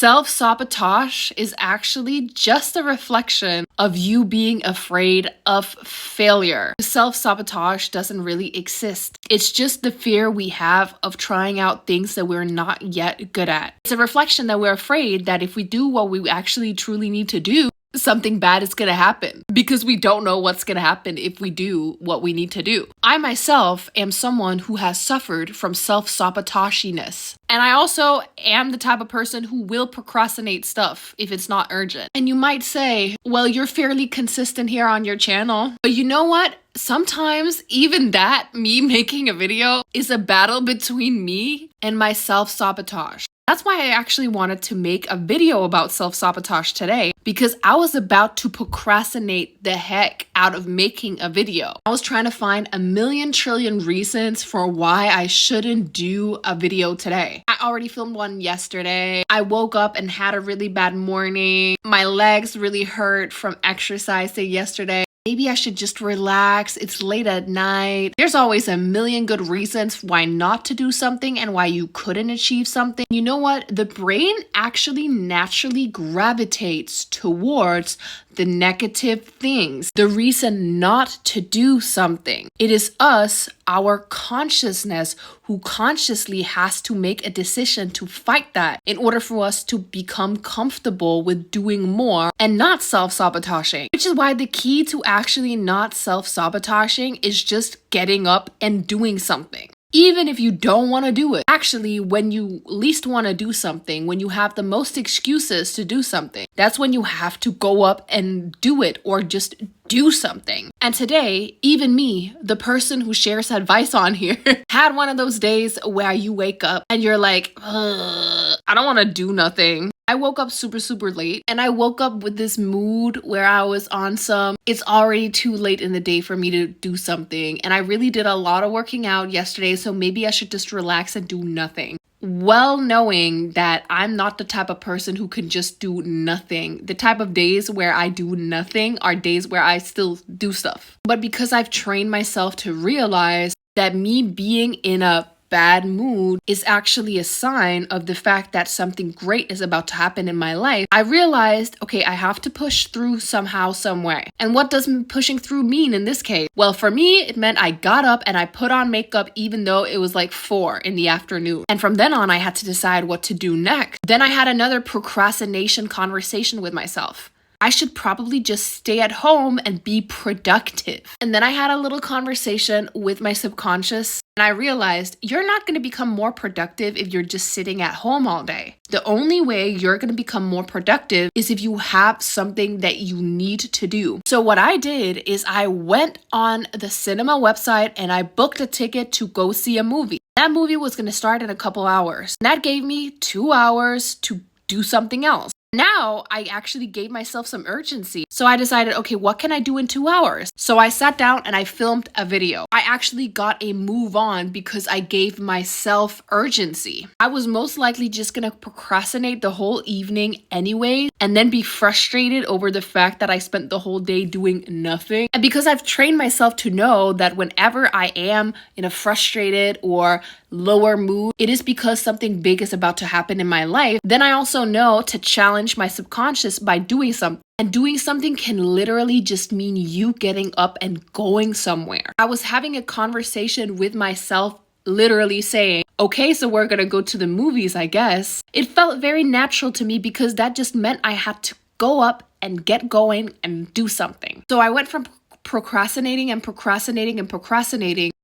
Self-sabotage is actually just a reflection of you being afraid of failure. Self-sabotage doesn't really exist. It's just the fear we have of trying out things that we're not yet good at. It's a reflection that we're afraid that if we do what we actually truly need to do, something bad is going to happen because we don't know what's going to happen if we do what we need to do. I myself am someone who has suffered from self-sabotaginess. And I also am the type of person who will procrastinate stuff if it's not urgent. And you might say, well, you're fairly consistent here on your channel. But you know what? Sometimes even that, me making a video, is a battle between me and my self-sabotage. That's why I actually wanted to make a video about self-sabotage today, because I was about to procrastinate the heck out of making a video. I was trying to find a million trillion reasons for why I shouldn't do a video today. I already filmed one yesterday. I woke up and had a really bad morning. My legs really hurt from exercising yesterday. Maybe I should just relax. It's late at night. There's always a million good reasons why not to do something and why you couldn't achieve something. You know what? The brain actually naturally gravitates towards the negative things, the reason not to do something. It is us, our consciousness, who consciously has to make a decision to fight that in order for us to become comfortable with doing more and not self-sabotaging. Which is why the key to actually not self-sabotaging is just getting up and doing something. Even if you don't want to do it. Actually, when you least want to do something, when you have the most excuses to do something, that's when you have to go up and do it or just do something. And today, even me, the person who shares advice on here, had one of those days where you wake up and you're like, I don't want to do nothing. I woke up super late, and I woke up with this mood where I was on it's already too late in the day for me to do something. And I really did a lot of working out yesterday, so maybe I should just relax and do nothing. Well knowing that I'm not the type of person who can just do nothing. The type of days where I do nothing are days where I still do stuff. But because I've trained myself to realize that me being in a bad mood is actually a sign of the fact that something great is about to happen in my life, I realized, okay, I have to push through somehow, some way. And what does pushing through mean in this case? Well, for me, it meant I got up and I put on makeup even though it was like 4 in the afternoon. And from then on, I had to decide what to do next. Then I had another procrastination conversation with myself. I should probably just stay at home and be productive. And then I had a little conversation with my subconscious, and I realized you're not going to become more productive if you're just sitting at home all day. The only way you're going to become more productive is if you have something that you need to do. So what I did is I went on the cinema website and I booked a ticket to go see a movie. That movie was going to start in a couple hours. And that gave me 2 hours to do something else. Now, I actually gave myself some urgency. So I decided, okay, what can I do in 2 hours? So I sat down and I filmed a video. I actually got a move on because I gave myself urgency. I was most likely just gonna procrastinate the whole evening anyway, and then be frustrated over the fact that I spent the whole day doing nothing. And because I've trained myself to know that whenever I am in a frustrated or lower mood, it is because something big is about to happen in my life, then I also know to challenge my subconscious by doing something. And doing something can literally just mean you getting up and going somewhere. I was having a conversation with myself, literally saying, okay, so we're gonna go to the movies, I guess. It felt very natural to me because that just meant I had to go up and get going and do something. So I went from procrastinating,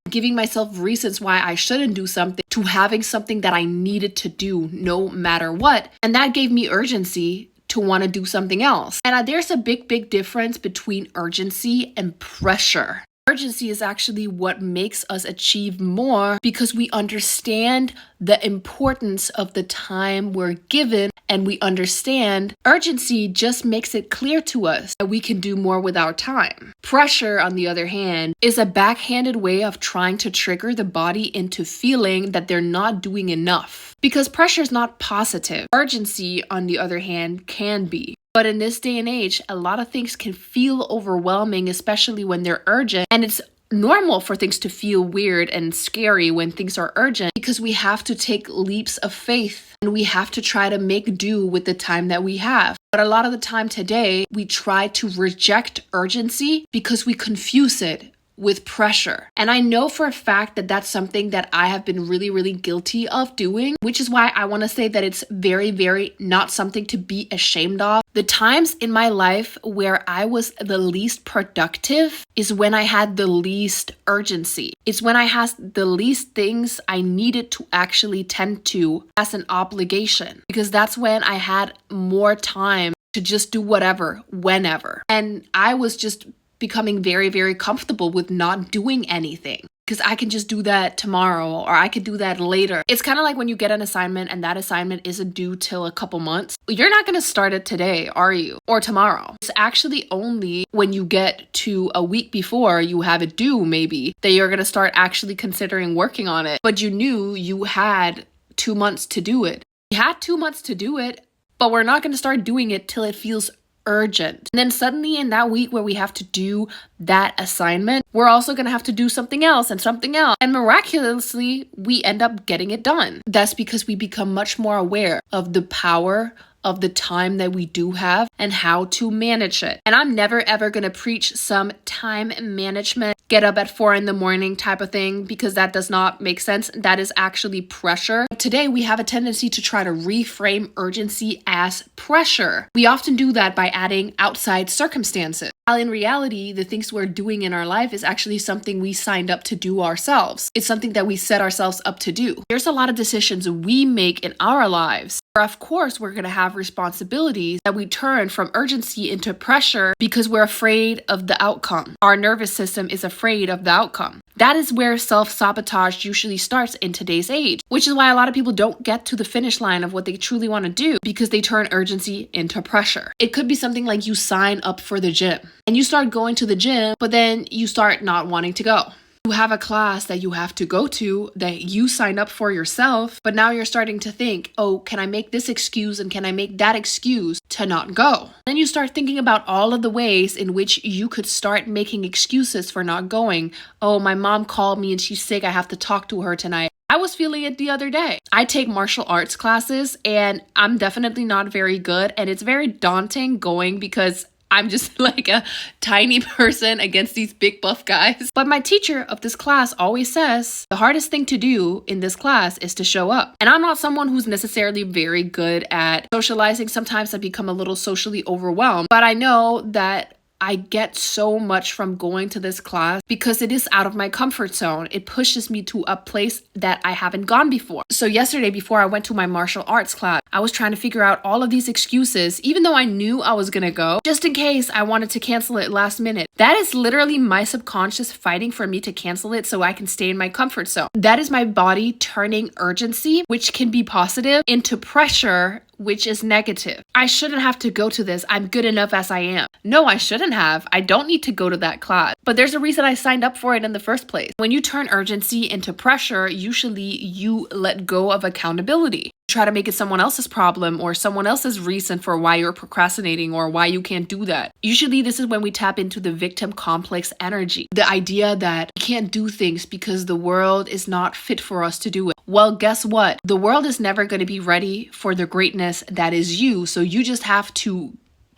giving myself reasons why I shouldn't do something, to having something that I needed to do no matter what. And that gave me urgency to want to do something else. And there's a big difference between urgency and pressure. Urgency is actually what makes us achieve more because we understand the importance of the time we're given, and we understand urgency just makes it clear to us that we can do more with our time. Pressure, on the other hand, is a backhanded way of trying to trigger the body into feeling that they're not doing enough. Because pressure is not positive. Urgency, on the other hand, can be. But in this day and age, a lot of things can feel overwhelming, especially when they're urgent. And it's normal for things to feel weird and scary when things are urgent, because we have to take leaps of faith and we have to try to make do with the time that we have. But a lot of the time today, we try to reject urgency because we confuse it with pressure. And I know for a fact that that's something that I have been really, really guilty of doing, which is why I want to say that it's very, very not something to be ashamed of. The times in my life where I was the least productive is when I had the least urgency. It's when I had the least things I needed to actually tend to as an obligation, because that's when I had more time to just do whatever, whenever. And I was just becoming very, very comfortable with not doing anything, because I can just do that tomorrow or I could do that later. It's kind of like when you get an assignment and that assignment isn't due till a couple months. You're not going to start it today, are you? Or tomorrow. It's actually only when you get to a week before you have it due, maybe, that you're going to start actually considering working on it. But you knew you had 2 months to do it. You had 2 months to do it, but we're not going to start doing it till it feels urgent. And then suddenly in that week where we have to do that assignment, we're also going to have to do something else and something else. And miraculously, we end up getting it done. That's because we become much more aware of the power of the time that we do have and how to manage it. And I'm never ever going to preach some time management, get up at 4 a.m. type of thing, because that does not make sense. That is actually pressure. Today, we have a tendency to try to reframe urgency as pressure. We often do that by adding outside circumstances. While in reality, the things we're doing in our life is actually something we signed up to do ourselves. It's something that we set ourselves up to do. There's a lot of decisions we make in our lives. Of course, we're going to have responsibilities that we turn from urgency into pressure because we're afraid of the outcome. Our nervous system is afraid of the outcome. That is where self-sabotage usually starts in today's age, which is why a lot of people don't get to the finish line of what they truly want to do, because they turn urgency into pressure. It could be something like you sign up for the gym and you start going to the gym, but then you start not wanting to go. You have a class that you have to go to that you signed up for yourself, but now you're starting to think, oh, can I make this excuse and can I make that excuse to not go? Then you start thinking about all of the ways in which you could start making excuses for not going. Oh, my mom called me and she's sick. I have to talk to her tonight. I was feeling it the other day. I take martial arts classes and I'm definitely not very good. And it's very daunting going because I'm just like a tiny person against these big buff guys. But my teacher of this class always says the hardest thing to do in this class is to show up. And I'm not someone who's necessarily very good at socializing. Sometimes I become a little socially overwhelmed, but I know that I get so much from going to this class because it is out of my comfort zone. It pushes me to a place that I haven't gone before. So yesterday, before I went to my martial arts class, I was trying to figure out all of these excuses, even though I knew I was gonna go, just in case I wanted to cancel it last minute. That is literally my subconscious fighting for me to cancel it so I can stay in my comfort zone. That is my body turning urgency, which can be positive, into pressure, which is negative. I shouldn't have to go to this. I'm good enough as I am. No, I shouldn't have. I don't need to go to that class. But there's a reason I signed up for it in the first place. When you turn urgency into pressure, usually you let go of accountability. Try to make it someone else's problem or someone else's reason for why you're procrastinating or why you can't do that. Usually this is when we tap into the victim complex energy. The idea that we can't do things because the world is not fit for us to do it. Well, guess what? The world is never going to be ready for the greatness that is you. So you just have to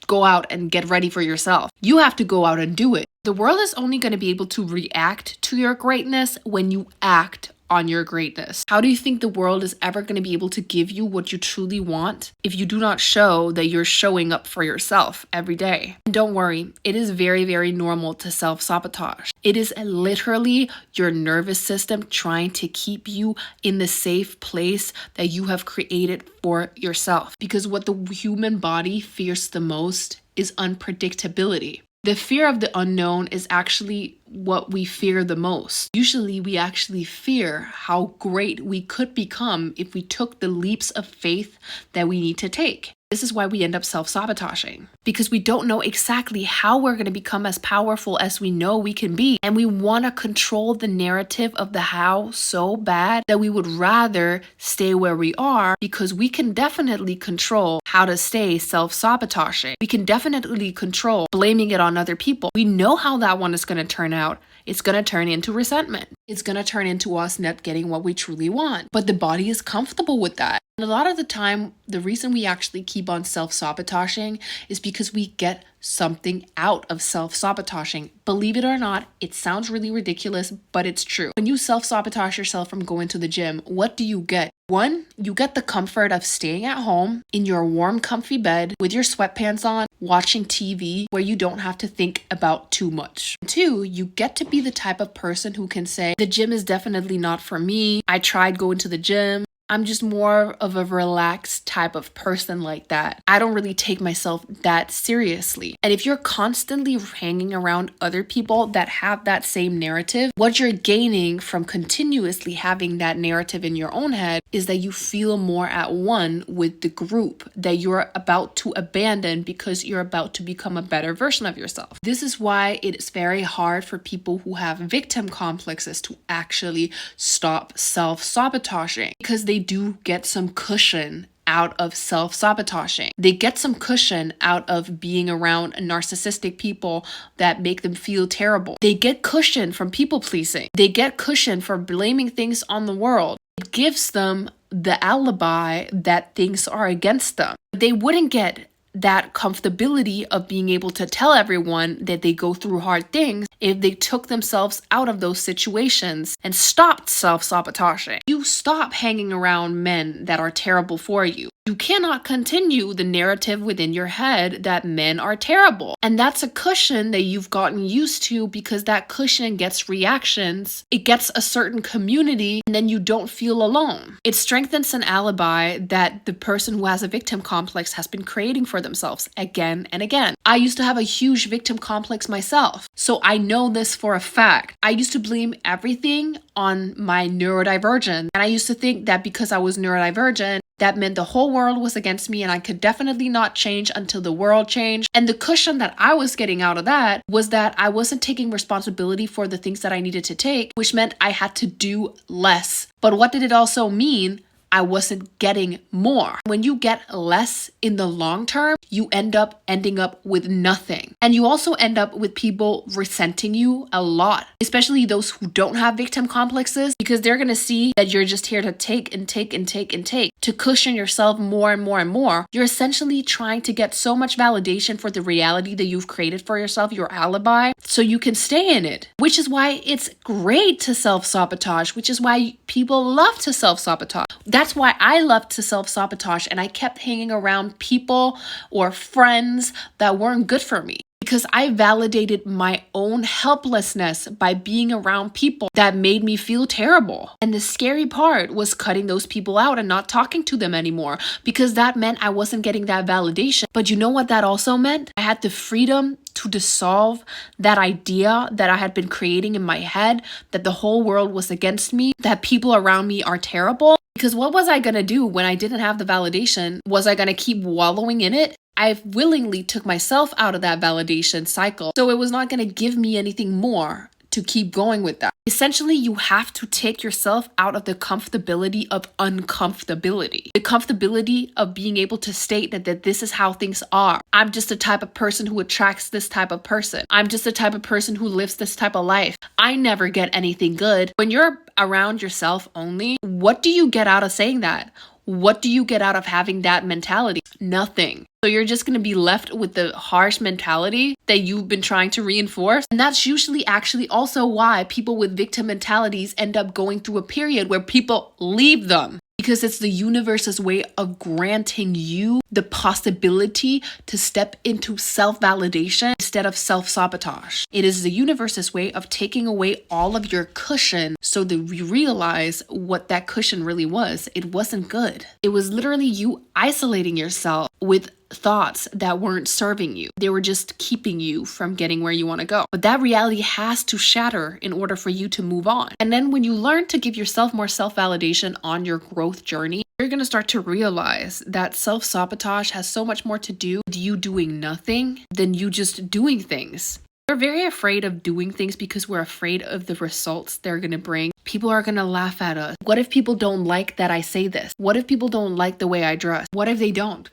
go out and get ready for yourself. You have to go out and do it. The world is only going to be able to react to your greatness when you act on your greatness. How do you think the world is ever going to be able to give you what you truly want if you do not show that you're showing up for yourself every day? And don't worry, it is very, very normal to self-sabotage. It is literally your nervous system trying to keep you in the safe place that you have created for yourself. Because what the human body fears the most is unpredictability. The fear of the unknown is actually what we fear the most. Usually we actually fear how great we could become if we took the leaps of faith that we need to take. This is why we end up self-sabotaging, because we don't know exactly how we're going to become as powerful as we know we can be. And we want to control the narrative of the how so bad that we would rather stay where we are, because we can definitely control how to stay self-sabotaging. We can definitely control blaming it on other people. We know how that one is going to turn out, it's going to turn into resentment. It's going to turn into us not getting what we truly want. But the body is comfortable with that. And a lot of the time, the reason we actually keep on self-sabotaging is because we get something out of self-sabotaging. Believe it or not, it sounds really ridiculous, but it's true. When you self-sabotage yourself from going to the gym, what do you get? One, you get the comfort of staying at home in your warm, comfy bed with your sweatpants on, watching TV where you don't have to think about too much. Two, you get to be the type of person who can say, the gym is definitely not for me. I tried going to the gym. I'm just more of a relaxed type of person like that. I don't really take myself that seriously. And if you're constantly hanging around other people that have that same narrative, what you're gaining from continuously having that narrative in your own head is that you feel more at one with the group that you're about to abandon because you're about to become a better version of yourself. This is why it is very hard for people who have victim complexes to actually stop self-sabotaging, because they do get some cushion out of self-sabotaging. They get some cushion out of being around narcissistic people that make them feel terrible. They get cushion from people pleasing. They get cushion for blaming things on the world. It gives them the alibi that things are against them. They wouldn't get that comfortability of being able to tell everyone that they go through hard things if they took themselves out of those situations and stopped self-sabotaging. You stop hanging around men that are terrible for you. You cannot continue the narrative within your head that men are terrible. And that's a cushion that you've gotten used to because that cushion gets reactions. It gets a certain community, and then you don't feel alone. It strengthens an alibi that the person who has a victim complex has been creating for themselves again and again. I used to have a huge victim complex myself, so I know this for a fact. I used to blame everything on my neurodivergent, and I used to think that because I was neurodivergent, that meant the whole world was against me and I could definitely not change until the world changed. And the cushion that I was getting out of that was that I wasn't taking responsibility for the things that I needed to take, which meant I had to do less. But what did it also mean? I wasn't getting more. When you get less in the long term, you ending up with nothing. And you also end up with people resenting you a lot, especially those who don't have victim complexes, because they're going to see that you're just here to take and take and take and take to cushion yourself more and more and more. You're essentially trying to get so much validation for the reality that you've created for yourself, your alibi, so you can stay in it, which is why it's great to self-sabotage, which is why people love to self-sabotage. That's why I love to self-sabotage, and I kept hanging around people or friends that weren't good for me, because I validated my own helplessness by being around people that made me feel terrible. And the scary part was cutting those people out and not talking to them anymore, because that meant I wasn't getting that validation. But you know what that also meant? I had the freedom to dissolve that idea that I had been creating in my head, that the whole world was against me, that people around me are terrible. Because what was I going to do when I didn't have the validation? Was I going to keep wallowing in it? I willingly took myself out of that validation cycle, so it was not going to give me anything more to keep going with that. Essentially, you have to take yourself out of the comfortability of uncomfortability. The comfortability of being able to state that this is how things are. I'm just the type of person who attracts this type of person. I'm just the type of person who lives this type of life. I never get anything good. When you're around yourself only, what do you get out of saying that? What do you get out of having that mentality? Nothing. So you're just going to be left with the harsh mentality that you've been trying to reinforce. And that's usually actually also why people with victim mentalities end up going through a period where people leave them. Because it's the universe's way of granting you the possibility to step into self-validation instead of self-sabotage. It is the universe's way of taking away all of your cushion so that you realize what that cushion really was. It wasn't good. It was literally you isolating yourself with thoughts that weren't serving you. They were just keeping you from getting where you want to go. But that reality has to shatter in order for you to move on. And then when you learn to give yourself more self-validation on your growth journey, you're going to start to realize that self-sabotage has so much more to do with you doing nothing than you just doing things. We're very afraid of doing things because we're afraid of the results they're going to bring. People are going to laugh at us. What if people don't like that I say this? What if people don't like the way I dress? What if they don't?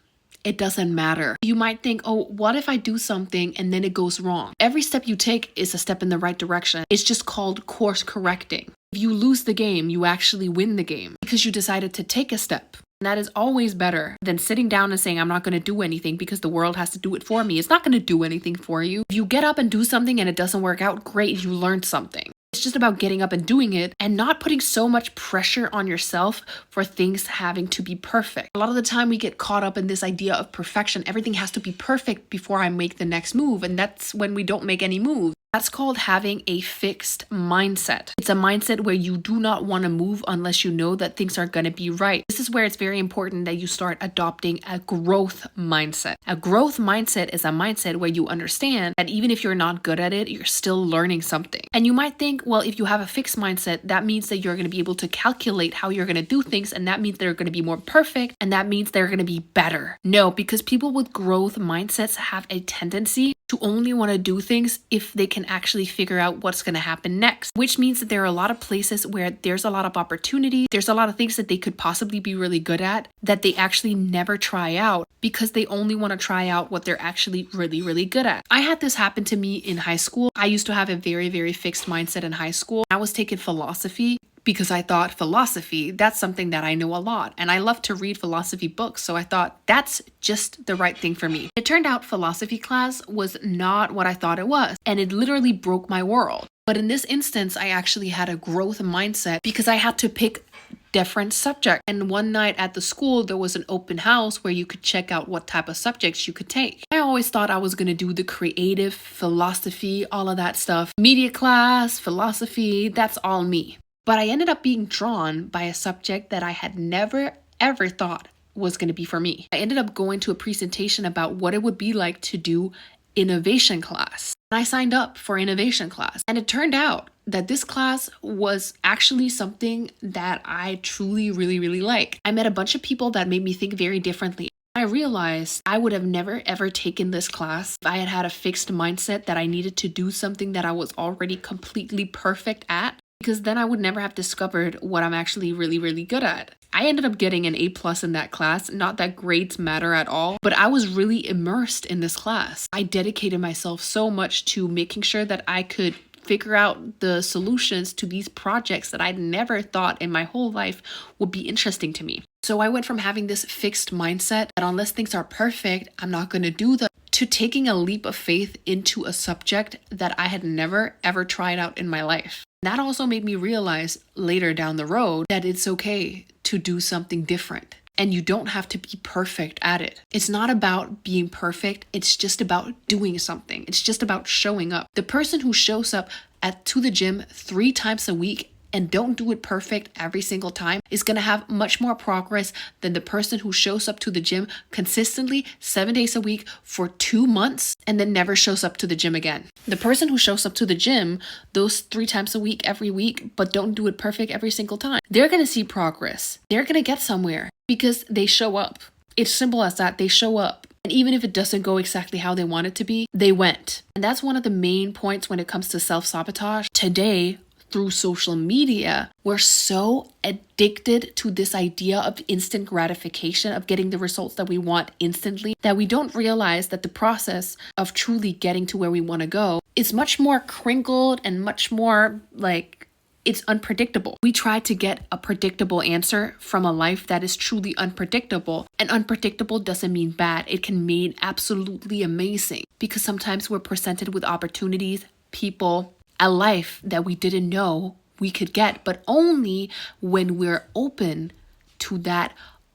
it doesn't matter. You might think, oh, what if I do something and then it goes wrong? Every step you take is a step in the right direction. It's just called course correcting. If you lose the game, you actually win the game because you decided to take a step. And that is always better than sitting down and saying, I'm not going to do anything because the world has to do it for me. It's not going to do anything for you. If you get up and do something and it doesn't work out, great, you learned something. It's just about getting up and doing it and not putting so much pressure on yourself for things having to be perfect. A lot of the time we get caught up in this idea of perfection. Everything has to be perfect before I make the next move. And that's when we don't make any moves. That's called having a fixed mindset. It's a mindset where you do not want to move unless you know that things are going to be right. This is where it's very important that you start adopting a growth mindset. A growth mindset is a mindset where you understand that even if you're not good at it, you're still learning something. And you might think, well, if you have a fixed mindset, that means that you're going to be able to calculate how you're going to do things, and that means they're going to be more perfect, and that means they're going to be better. No, because people with growth mindsets have a tendency to only want to do things if they can actually figure out what's going to happen next, which means that there are a lot of places where there's a lot of opportunity, there's a lot of things that they could possibly be really good at that they actually never try out because they only want to try out what they're actually really, really good at. I had this happen to me in high school. I used to have a very, very fixed mindset in high school. I was taking philosophy because I thought philosophy, that's something that I know a lot. And I love to read philosophy books. So I thought that's just the right thing for me. It turned out philosophy class was not what I thought it was. And it literally broke my world. But in this instance, I actually had a growth mindset because I had to pick different subjects. And one night at the school, there was an open house where you could check out what type of subjects you could take. I always thought I was going to do the creative, philosophy, all of that stuff. Media class, philosophy, that's all me. But I ended up being drawn by a subject that I had never, ever thought was going to be for me. I ended up going to a presentation about what it would be like to do innovation class. And I signed up for innovation class. And it turned out that this class was actually something that I truly, really, really like. I met a bunch of people that made me think very differently. I realized I would have never ever taken this class if I had had a fixed mindset that I needed to do something that I was already completely perfect at. Because then I would never have discovered what I'm actually really, really good at. I ended up getting an A+ in that class. Not that grades matter at all, but I was really immersed in this class. I dedicated myself so much to making sure that I could figure out the solutions to these projects that I'd never thought in my whole life would be interesting to me. So I went from having this fixed mindset that unless things are perfect, I'm not going to do them, to taking a leap of faith into a subject that I had never ever tried out in my life. That also made me realize later down the road that it's okay to do something different. And you don't have to be perfect at it. It's not about being perfect. It's just about doing something. It's just about showing up. The person who shows up to the gym 3 times a week and don't do it perfect every single time is going to have much more progress than the person who shows up to the gym consistently 7 days a week for 2 months and then never shows up to the gym again. The person who shows up to the gym those 3 times a week every week but don't do it perfect every single time, they're going to see progress. They're going to get somewhere because they show up. It's simple as that. They show up. And even if it doesn't go exactly how they want it to be, they went. And that's one of the main points when it comes to self-sabotage. Today, through social media, we're so addicted to this idea of instant gratification, of getting the results that we want instantly, that we don't realize that the process of truly getting to where we want to go is much more crinkled and much more it's unpredictable. We try to get a predictable answer from a life that is truly unpredictable. And unpredictable doesn't mean bad. It can mean absolutely amazing because sometimes we're presented with opportunities, people, a life that we didn't know we could get, but only when we're open to that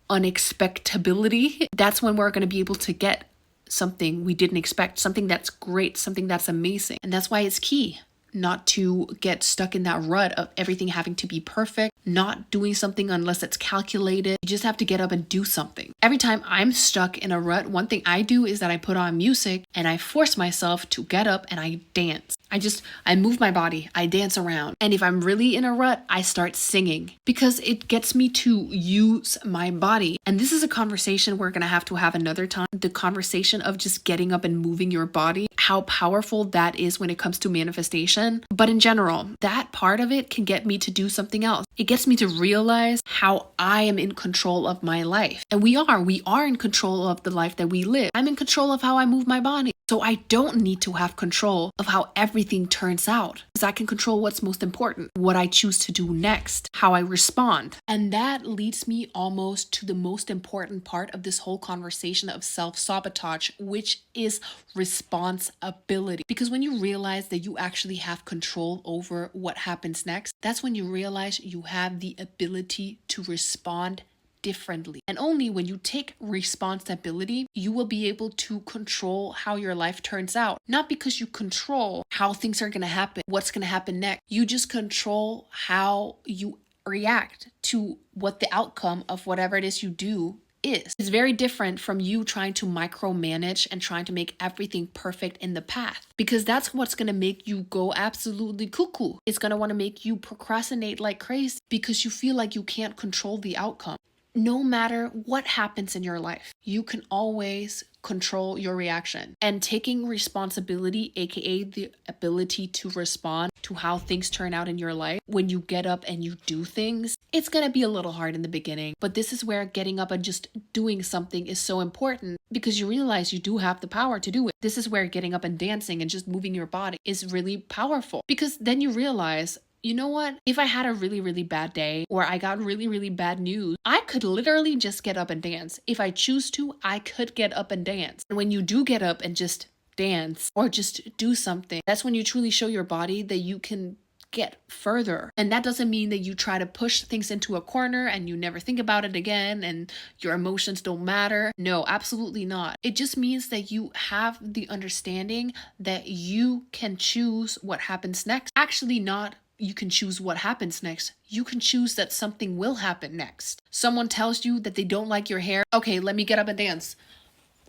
unexpectability. That's when we're going to be able to get something we didn't expect, something that's great, something that's amazing. And that's why it's key not to get stuck in that rut of everything having to be perfect, not doing something unless it's calculated. You just have to get up and do something. Every time I'm stuck in a rut, one thing I do is that I put on music and I force myself to get up and I dance. I move my body, I dance around. And if I'm really in a rut, I start singing because it gets me to use my body. And this is a conversation we're going to have another time. The conversation of just getting up and moving your body, how powerful that is when it comes to manifestation. But in general, that part of it can get me to do something else. It gets me to realize how I am in control of my life. And we are in control of the life that we live. I'm in control of how I move my body. So I don't need to have control of how everything turns out because I can control what's most important, what I choose to do next, how I respond. And that leads me almost to the most important part of this whole conversation of self-sabotage, which is responsibility. Because when you realize that you actually have control over what happens next, that's when you realize you have the ability to respond differently. And only when you take responsibility, you will be able to control how your life turns out. Not because you control how things are going to happen, what's going to happen next. You just control how you react to what the outcome of whatever it is you do is. It's very different from you trying to micromanage and trying to make everything perfect in the path, because that's what's going to make you go absolutely cuckoo. It's going to want to make you procrastinate like crazy because you feel like you can't control the outcome. No matter what happens in your life, you can always control your reaction. And taking responsibility, aka the ability to respond to how things turn out in your life, when you get up and you do things, it's going to be a little hard in the beginning. But this is where getting up and just doing something is so important, because you realize you do have the power to do it. This is where getting up and dancing and just moving your body is really powerful, because then you realize, you know what? If I had a really, really bad day or I got really, really bad news, I could literally just get up and dance. If I choose to, I could get up and dance. And when you do get up and just dance or just do something, that's when you truly show your body that you can get further. And that doesn't mean that you try to push things into a corner and you never think about it again and your emotions don't matter. No, absolutely not. It just means that you have the understanding that you can choose what happens next. Actually, not you can choose what happens next. You can choose that something will happen next. Someone tells you that they don't like your hair. Okay, let me get up and dance.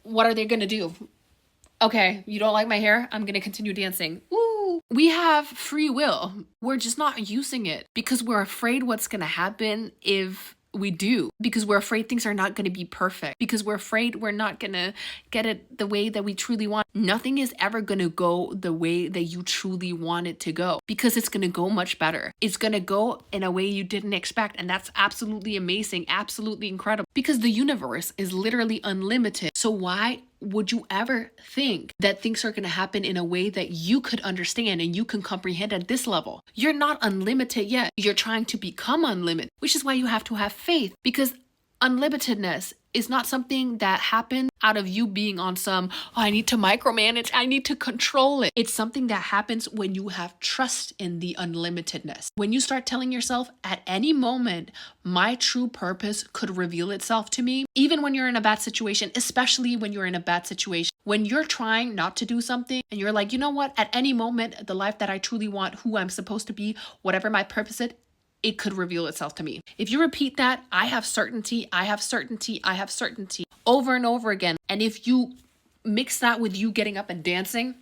What are they gonna do? Okay, you don't like my hair? I'm gonna continue dancing. Ooh. We have free will. We're just not using it because we're afraid what's gonna happen if we do, because we're afraid things are not going to be perfect, because we're afraid we're not going to get it the way that we truly want. Nothing is ever going to go the way that you truly want it to go, because it's going to go much better. It's going to go in a way you didn't expect. And that's absolutely amazing, absolutely incredible, because the universe is literally unlimited. So why would you ever think that things are going to happen in a way that you could understand and you can comprehend at this level? You're not unlimited yet. You're trying to become unlimited, which is why you have to have faith, because unlimitedness is not something that happens out of you being on some, I need to micromanage, I need to control it. It's something that happens when you have trust in the unlimitedness. When you start telling yourself, at any moment, my true purpose could reveal itself to me, even when you're in a bad situation, especially when you're in a bad situation. When you're trying not to do something and you're like, you know what, at any moment, the life that I truly want, who I'm supposed to be, whatever my purpose is, it could reveal itself to me. If you repeat that, I have certainty, I have certainty, I have certainty, over and over again. And if you mix that with you getting up and dancing,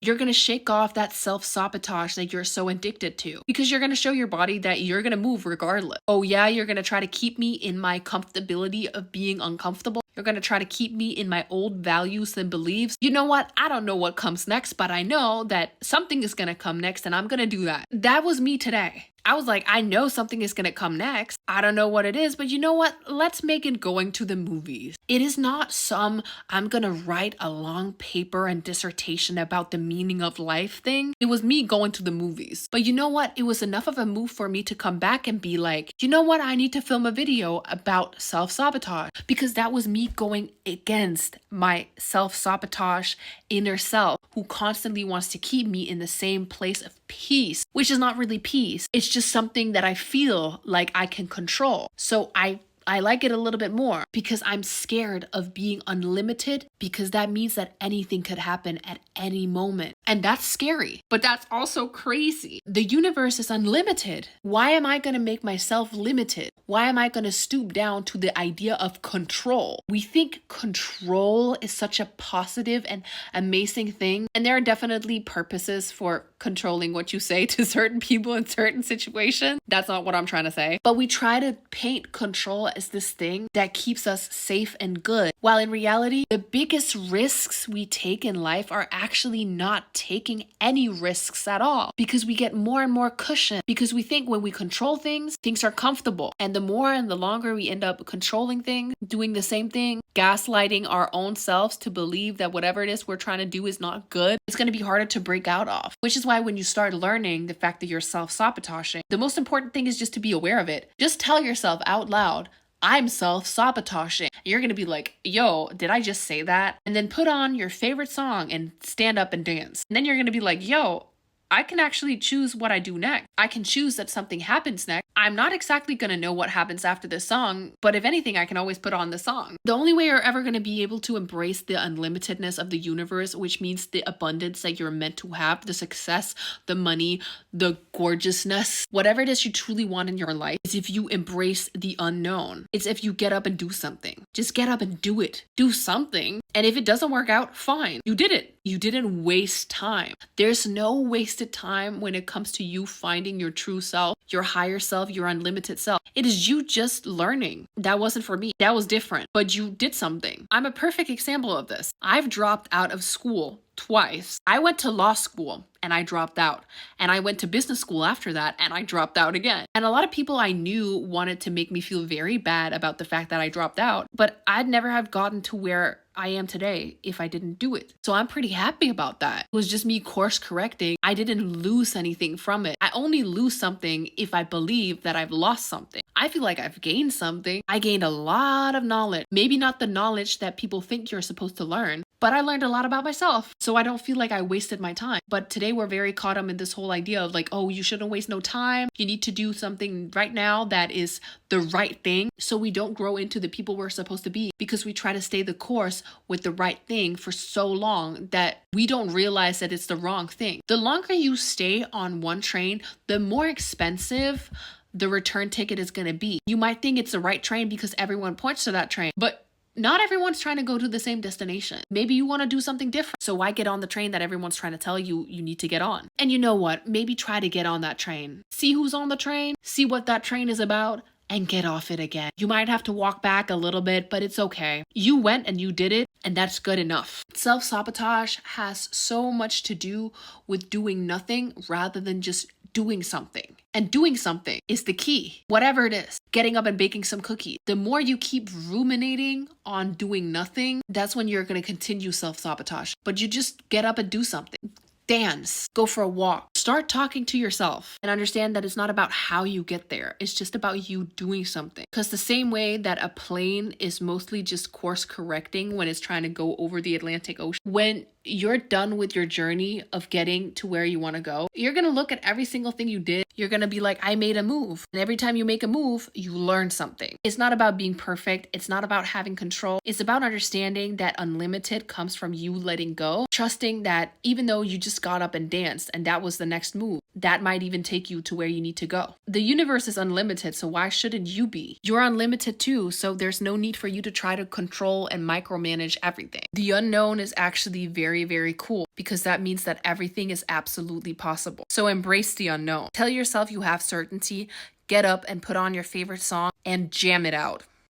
you're going to shake off that self-sabotage that you're so addicted to, because you're going to show your body that you're going to move regardless. Oh yeah, you're going to try to keep me in my comfortability of being uncomfortable. You're going to try to keep me in my old values and beliefs. You know what? I don't know what comes next, but I know that something is going to come next and I'm going to do that. That was me today. I was like, I know something is going to come next. I don't know what it is, but you know what? Let's make it going to the movies. It is not I'm going to write a long paper and dissertation about the meaning of life thing. It was me going to the movies. But you know what? It was enough of a move for me to come back and be like, you know what? I need to film a video about self-sabotage, because that was me going against my self-sabotage inner self, who constantly wants to keep me in the same place of peace, which is not really peace. It's just something that I feel like I can control. So I I like it a little bit more because I'm scared of being unlimited, because that means that anything could happen at any moment. And that's scary, but that's also crazy. The universe is unlimited. Why am I going to make myself limited? Why am I going to stoop down to the idea of control? We think control is such a positive and amazing thing. And there are definitely purposes for controlling what you say to certain people in certain situations. That's not what I'm trying to say. But we try to paint control as this thing that keeps us safe and good, while in reality, the biggest risks we take in life are actually not taking any risks at all, because we get more and more cushion, because we think when we control things, things are comfortable. And the more and the longer we end up controlling things, doing the same thing, gaslighting our own selves to believe that whatever it is we're trying to do is not good, it's going to be harder to break out of. Which is why when you start learning the fact that you're self-sabotaging, the most important thing is just to be aware of it. Just tell yourself out loud, I'm self-sabotaging. You're going to be like, yo, did I just say that? And then put on your favorite song and stand up and dance. And then you're going to be like, yo, I can actually choose what I do next. I can choose that something happens next. I'm not exactly going to know what happens after this song, but if anything, I can always put on the song. The only way you're ever going to be able to embrace the unlimitedness of the universe, which means the abundance that you're meant to have, the success, the money, the gorgeousness, whatever it is you truly want in your life, is if you embrace the unknown. It's if you get up and do something. Just get up and do it. Do something. And if it doesn't work out, fine. You did it. You didn't waste time. There's no wasted time when it comes to you finding your true self, your higher self, your unlimited self. It is you just learning. That wasn't for me. That was different. But you did something. I'm a perfect example of this. I've dropped out of school twice. I went to law school and I dropped out. And I went to business school after that and I dropped out again. And a lot of people I knew wanted to make me feel very bad about the fact that I dropped out, but I'd never have gotten to where I am today if I didn't do it. So I'm pretty happy about that. It was just me course correcting. I didn't lose anything from it. I only lose something if I believe that I've lost something. I feel like I've gained something. I gained a lot of knowledge. Maybe not the knowledge that people think you're supposed to learn, but I learned a lot about myself. So I don't feel like I wasted my time. But today we're very caught up in this whole idea of like, oh, you shouldn't waste no time. You need to do something right now that is the right thing. So we don't grow into the people we're supposed to be because we try to stay the course with the right thing for so long that we don't realize that it's the wrong thing. The longer you stay on one train, the more expensive the return ticket is going to be. You might think it's the right train because everyone points to that train, but not everyone's trying to go to the same destination. Maybe you want to do something different. So why get on the train that everyone's trying to tell you you need to get on? And you know what? Maybe try to get on that train. See who's on the train, see what that train is about, and get off it again. You might have to walk back a little bit, but it's okay. You went and you did it, and that's good enough. Self-sabotage has so much to do with doing nothing rather than just doing something. And doing something is the key. Whatever it is, getting up and baking some cookies. The more you keep ruminating on doing nothing, that's when you're going to continue self-sabotage. But you just get up and do something. Dance, go for a walk, start talking to yourself and understand that it's not about how you get there. It's just about you doing something. Because the same way that a plane is mostly just course correcting when it's trying to go over the Atlantic Ocean, when you're done with your journey of getting to where you want to go, you're going to look at every single thing you did. You're going to be like, I made a move. And every time you make a move, you learn something. It's not about being perfect. It's not about having control. It's about understanding that unlimited comes from you letting go, trusting that even though you just got up and danced and that was the next move, that might even take you to where you need to go. The universe is unlimited, so why shouldn't you be? You're unlimited too, so there's no need for you to try to control and micromanage everything. The unknown is actually very, very cool because that means that everything is absolutely possible. So embrace the unknown. Tell yourself you have certainty, get up and put on your favorite song and jam it out.